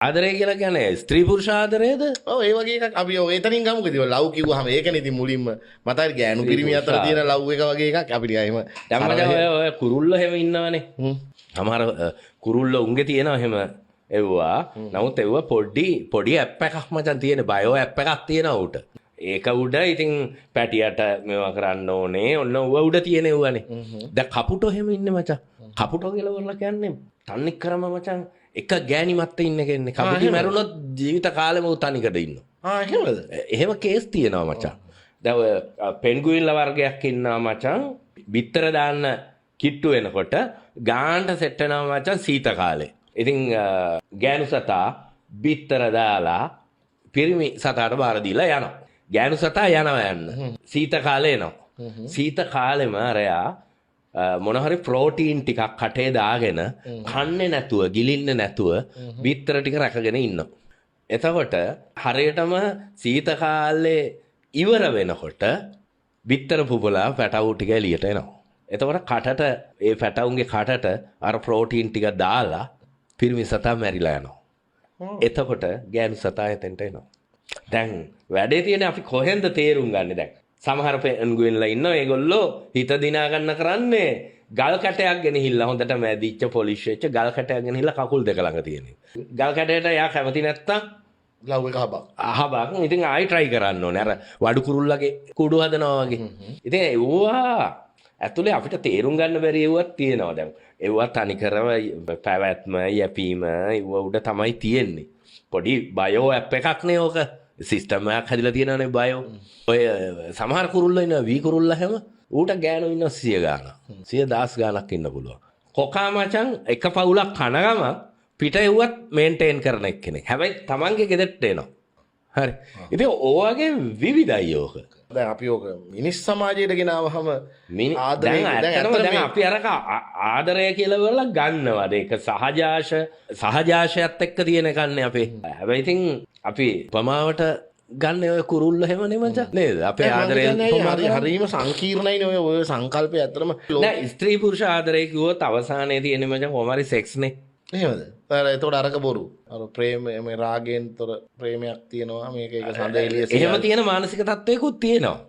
ආදරය කියලා කියන්නේ ස්ත්‍රී පුරුෂ ආදරයද? ඔව් ඒ වගේ එකක් අපි ඔය එතනින් ගමුකද ලව් කිව්වහම ඒකනේ ඉතින් මුලින්ම මතයි ගෑනු පිරිමි අතර තියෙන ලව් එක වගේ එකක් අපිට එහෙම දැන් මචං ඔය කුරුල්ල හැම ඉන්නවනේ. සමහර කුරුල්ල උන්ගේ තියෙනවා එහෙම එව්වා. නමුත් එව්වා පොඩි ඇප් එකක් මචං තියෙන බයෝ ඇප් එකක් තියෙනවා උට. ඒක උඩ ඉතින් පැටියට මේවා කරන්න ඕනේ. ඔන්න උඩ තියෙන එව්වනේ. දැන් කපුටෝ එහෙම ඉන්නේ මචං. කපුටෝ කියලා වරලා කියන්නේ තන්නේ කරම මචං එක ගෑණි මැත්තේ ඉන්න කෙනෙක්. කපුටි මැරුණොත් ජීවිත කාලෙම උ තනිකඩ ඉන්නවා. එහෙමද? එහෙම කේස් තියෙනවා මචං. දැන් ඔය පෙන්ගුයින්ලා වර්ගයක් ඉන්නවා මචං. බිත්තර දාන්න කිට්ටු වෙනකොට ගානට සෙට් වෙනවා මචං සීත කාලේ. ඉතින් ගෑනු සතා බිත්තර දාලා පිරිමි සතාට බාර දීලා යනවා. ගෑනු සතා යනවා යන්න. සීත කාලේ එනවා. සීත කාලෙම අරයා මොන හරි ප්‍රෝටීන් ටිකක් කටේ දාගෙන කන්නේ නැතුව ගිලින්න නැතුව බිත්තර ටික රැකගෙන ඉන්නවා. එතකොට හරියටම සීත කාලේ ඉවර වෙනකොට බිත්තර පුපුලා පැටවු ටික එළියට එනවා. එතකොට කටට ඒ පැටවුන්ගේ කටට අර ප්‍රෝටීන් ටික දාලා පිරිමි සතා මැරිලා යනවා. එතකොට ගෑනු සතා එතෙන්ට එනවා. දැන් වැඩේ තියෙන්නේ අපි කොහෙන්ද තේරුම් ගන්නේ දැන්? සමහර පෙන්ගුයින්ලා ඉන්නවා ඒගොල්ලෝ හිත දිනා ගන්න කරන්නේ ගල් කැටයක් ගෙනහිල්ලා හොඳට මැදිච්ච පොලිෂ් වෙච්ච ගල් කැටයක් ගෙනහිල්ලා කකුල් දෙක ළඟ තියෙන්නේ. ගල් කැටයට යා කැමති නැත්තම් ලව් එක හබක්. අහබක්. ඉතින් ආයි try කරන්න ඕනේ. අර වඩු කුරුල්ලගේ කුඩු හදනවා වගේ. ඉතින් ඒවා ඇතුලේ අපිට තේරුම් ගන්න බැරි ඒවාක් තියෙනවා දැන්. ඒවා තනිකරම පැවැත්ම යැපීම ඒව උඩ තමයි තියෙන්නේ. පොඩි බයෝ ඇප් එකක් නේ ඕක. සිස්ටම් එකක් හැදිලා තියෙනවානේ බයෝ. ඔය සමහර කුරුල්ලෝ ඉන්නවා වී කුරුල්ලා හැම ඌට ගෑනු ඉන්නවා 100 ගාණක්. 100,000 ගාණක් ඉන්න පුළුවන්. කොකා මචං එක පවුලක් කන ගම පිට එව්වත් මේන්ටේන් කරන එක්කෙනෙක්. හැබැයි Tamange ගෙදරට එනවා. හරි. ඉතින් ඕවගේ විවිධයි ඕක. දැන් අපි ඕක මිනිස් සමාජයට ගෙනාවහම දැන් අපි අරක ආදරය කියලා වල ගන්නවද ඒක සහජාශයත් එක්ක තියෙන කන්නේ අපේ. හැබැයි ඉතින් අපි උපමාවට ගන්න ඔය කුරුල්ල එහෙම නෙමෙයි නේද? අපේ ආදරය හරීම සංකීර්ණයිනේ ඔය සංකල්පය ඇත්තටම. නෑ ස්ත්‍රී පුරුෂ ආදරය කිව්වොත් අවසානයේ තියෙන මචං කොහමරි සෙක්ස් නේ. එහෙමද? එතකොට අරක බොරු. අර ප්‍රේම මේ රාගයෙන් තොර ප්‍රේමයක් තියෙනවා. මේක එක සඳ එළිය එහෙම තියෙන මානසික තත්වයකුත් තියෙනවා.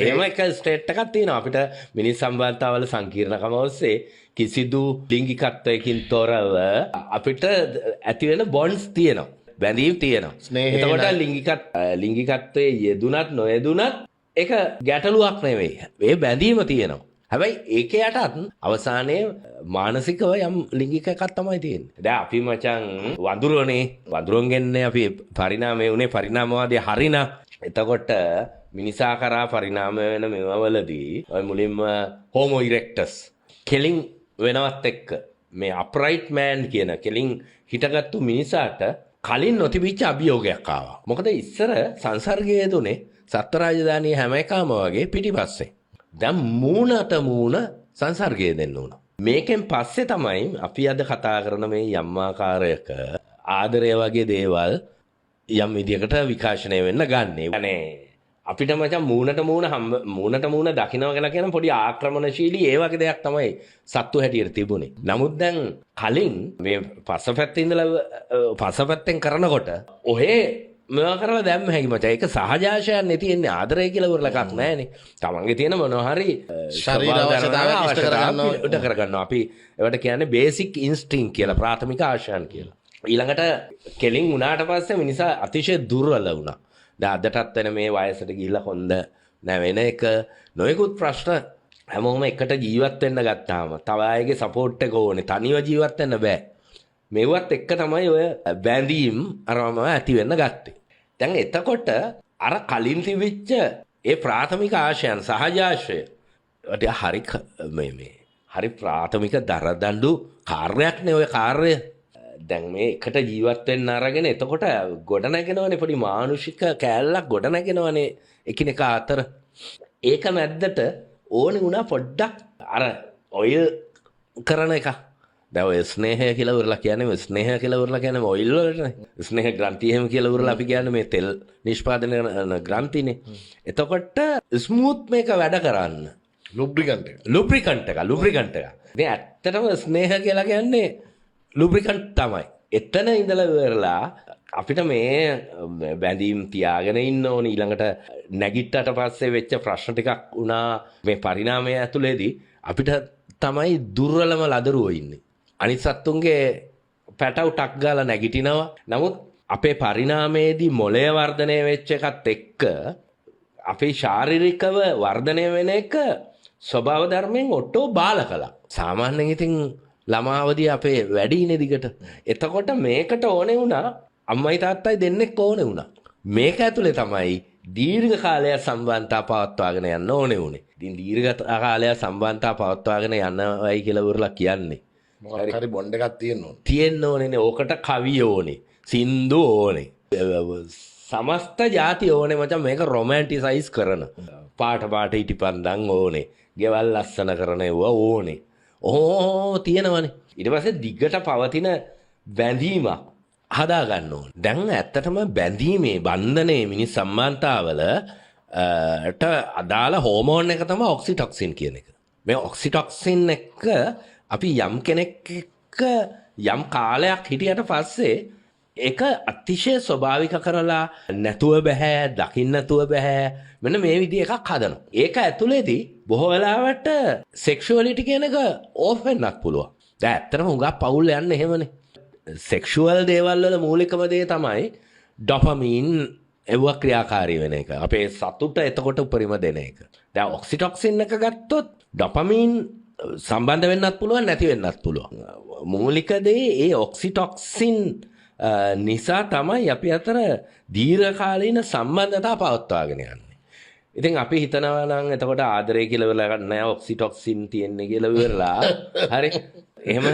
එහෙම එක ස්ටේට් එකක් තියෙනවා. අපිට මිනිස් සම්බන්ධතාවල සංකීර්ණකම ඔස්සේ කිසිදු ලිංගිකත්වයකින් තොරව අපිට ඇති වෙන බොන්ඩ්ස් තියෙනවා. බැඳීම් තියෙනවා. එතකොට ලිංගිකත්වයේ යෙදුනත් නොයෙදුනත් ඒක ගැටලුවක් නෙවෙයි. ඒ බැඳීම තියෙනවා. හැබැයි ඒක යටත් අවසානයේ මානසිකව යම් ලිංගික එකක් තමයි තියෙන්නේ. දැන් අපි මචං වඳුරන්ගෙන්නේ අපි පරිණාමය උනේ පරිණාමවාදී හරිනා. එතකොට මිනිසා කරා පරිණාමය වෙන මේවවලදී ඔය මුලින්ම හෝමෝ ඉරෙක්ටස් කෙලින් වෙනවත් එක්ක මේ අප්‍රයිට් මෑන් කියන කෙලින් හිටගත්තු මිනිසාට කලින් නොතිබිච්ච අභියෝගයක් ආවා. මොකද ඉස්සර සංසර්ගයේ දුනේ සත්ත්ව රාජධානිය හැම එකම වගේ පිටිපස්සේ. දැන් මූණට මූණ සංසර්ගය දෙන්න ඕන. මේකෙන් පස්සේ තමයි අපි අද කතා කරන මේ යම් ආකාරයක ආදරය වගේ දේවල් යම් විදියකට විකාශනය වෙන්න ගන්නෙ. يعني අපිට මචං මූණට මූණ දකින්න කියලා කියන පොඩි ආක්‍රමණශීලී ඒ වගේ දෙයක් තමයි සත්තු හැටියට තිබුණේ. නමුත් දැන් කලින් මේ පස්සපැත්තේ ඉඳලා පස්සපැත්තෙන් කරනකොට ඔහේ මේවා කරලා දැම්ම හැකි මචං. ඒක සහජාශයක් නේ තියෙන්නේ. ආදරය කියලා වරලක් නැහැනේ. තමන්ගේ තියෙන මොනවා හරි ශරීර අවශ්‍යතාවය ඉෂ්ට කරගන්නවා. අපි ඒවට කියන්නේ බේසික් ඉන්ස්ටින්ක්ට් කියලා, ප්‍රාථමික ආශයන් කියලා. ඊළඟට කෙලින් වුණාට පස්සේ මිනිසා අතිශය දුර්වල වුණා. දැන් අදටත් වෙන මේ වයසට ගිහිල්ලා හොඳ නැවෙන එක නොයෙකුත් ප්‍රශ්න හැමෝම එකට ජීවත් වෙන්න ගත්තාම තව අයගේ සපෝට් එක ඕනේ. තනිව ජීවත් වෙන්න බෑ. මේවත් එක්ක තමයි ඔය බැඳීම් අරම ඇති වෙන්න ගත්තේ. දැන් එතකොට අර කලින් තිබිච්ච ඒ ප්‍රාථමික ආශයන් සහජාශය හරි ප්‍රාථමික දරදඬු කාර්යයක් නේ ඔය කාර්යය. දැන් මේ එකට ජීවත් වෙන්න අරගෙන එතකොට ගොඩ නැගෙනවනේ පොඩි මානුෂික කෑල්ලක් ගොඩ නැගෙනවනේ එකිනෙකා අතර. ඒක මැද්දට ඕනේ වුණා පොඩ්ඩක් අර ඔයිල් කරන එක. දැන් ඔය ස්නේහය කියලා වරලා කියන්නේ ඔයිල් වලනේ. ස්නේහ ග්‍රන්ථි එහෙම කියලා වරලා අපි කියන්නේ මේ තෙල් නිෂ්පාදනය කරන ග්‍රන්ථිනේ. එතකොට ස්මූත් මේක වැඩ කරන්න ලුබ්‍රිකන්ට් එක. ඉතින් ඇත්තටම ස්නේහ කියලා කියන්නේ ලුබ්‍රිකන්ට් තමයි. එතන ඉඳලා ඉවරලා අපිට මේ බැඳීම් තියාගෙන ඉන්න ඕනේ. ඊළඟට නැගිට්ටට පස්සේ වෙච්ච ප්‍රශ්න ටිකක් වුණා මේ පරිණාමය ඇතුළේදී. අපිට තමයි දුර්වලම ලදරුවෝ ඉන්නේ. අනිත් සත්තුන්ගේ පැටව ටක් ගාලා නැගිටිනවා. නමුත් අපේ පරිණාමයේදී මොළය වර්ධනය වෙච්ච එකත් එක්ක අපේ ශාරීරිකව වර්ධනය වෙන එක ස්වභාව ධර්මයෙන් ඔට්ටෝ බාල කළා. සාමාන්‍යයෙන් ඉතින් ළමාවදී අපේ වැඩිනේ දිගට. එතකොට මේකට ඕනේ වුණා අම්මයි තාත්තයි දෙන්නෙක් ඕනේ වුණා. මේක ඇතුලේ තමයි දීර්ඝ කාලයක් සම්බන්ධතා පවත්වාගෙන යන්න ඕනේ උනේ. ඉතින් දීර්ඝ කාලයක් සම්බන්ධතා පවත්වාගෙන යනවයි කියලා වරලා කියන්නේ. මොකක් හරි බොන්ඩ් එකක් තියෙන්න ඕනේ. තියෙන්න ඕනේනේ. ඕකට කවිය ඕනේ. සින්දු ඕනේ. සමස්ත ಜಾති ඕනේ මචං මේක රොමැන්ටිසයිස් කරන. පාට ඉටිපන්දන් ඕනේ. ගෙවල් ලස්සන කරන ඒවා ඕනේ. තියෙනවනේ. ඊට පස්සේ දිගට පවතින බැඳීමක් හදා ගන්න ඕනේ. දැන් ඇත්තටම බැඳීමේ බන්ධනයේ මිනිස් සම්බන්ධතාවල ට අදාළ හෝමෝන් එක තමයි ඔක්සිටොක්සින් කියන එක. මේ ඔක්සිටොක්සින් එක අපි යම් කෙනෙක් එක්ක යම් කාලයක් හිටියට පස්සේ ඒක අතිශය ස්වභාවික කරලා නැතුව බෑ, දකින්න නැතුව බෑ. මෙන්න මේ විදිහ එකක් හදනවා. ඒක ඇතුළේදී බොහෝ වෙලාවට සෙක්ෂුවලිටි කියන එක ඕෆ් වෙන්නත් පුළුවන්. දැන් ඇත්තටම හුඟක් පවුල් යන්නේ එහෙමනේ. සෙක්ෂුවල් දේවල් වල මූලිකම දේ තමයි ඩොපමීන් එවුව ක්‍රියාකාරී වෙන එක. අපේ සතුට එතකොට උපරිම දෙන එක. දැන් ඔක්සිටොක්සින් එක ගත්තොත් ඩොපමීන් සම්බන්ධ වෙන්නත් පුළුවන් නැති වෙන්නත් පුළුවන්. මූලික දේ ඒ ඔක්සිටොක්සින් නිසා තමයි අපි අතර දීර්ඝකාලීන සම්බන්ධතා පවත්වාගෙන යන්නේ. ඉතින් අපි හිතනවා නම් එතකොට ආදරය කියලා වෙලා නැහැ ඔක්සිටොක්සින් තියෙන්නේ කියලා ඉවරලා. හරි. එහෙම